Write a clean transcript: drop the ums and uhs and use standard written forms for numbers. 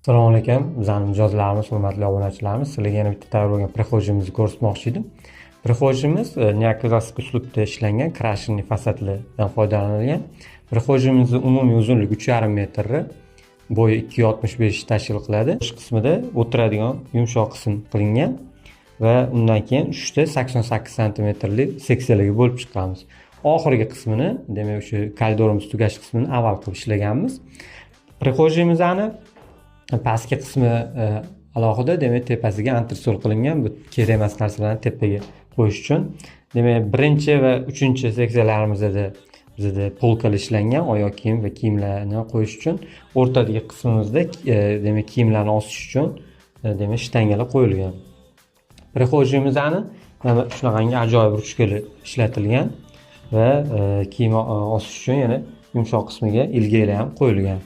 Assalomu alaykum, bizning mijozlarimiz, hurmatli obunachilarimiz, sizlarga yana bitta tayyor bo'lgan prixojimizni ko'rsatmoqchi edim. Prixojimiz neoklassik uslubda ishlangan krashenli fasadlardan foydalanilgan. Prixojimizning umumiy uzunligi 3,5 metr, bo'yi 2,65 tashkil qiladi. Bosh qismida o'tiradigan yumshoq qism qilingan va undan keyin 3 ta 88 santimetrlik seksiyalarga bo'lib chiqamiz. Oxirgi qismini, demak o'sha koridorimiz tugash qismini avval qilib ishlaganmiz. Prixojimizni pastki qismi alohida, demak tepasiga antresol qilingan. Bu kerak emas narsalarni tepaga qo'yish uchun. Demak, birinchi va uchinchi seksiyalarimizda bizda polkalar ishlangan, oyoq kiyim va kiyimlarni qo'yish uchun. O'rtadagi qismimizda demak kiyimlarni osish uchun demak shtangalar qo'yilgan. Prixojimizni shunaqangi ajoyib ruchkalar ishlatilgan va kiyim osish uchun yana yumshoq qismiga ilgaklar ham qo'yilgan.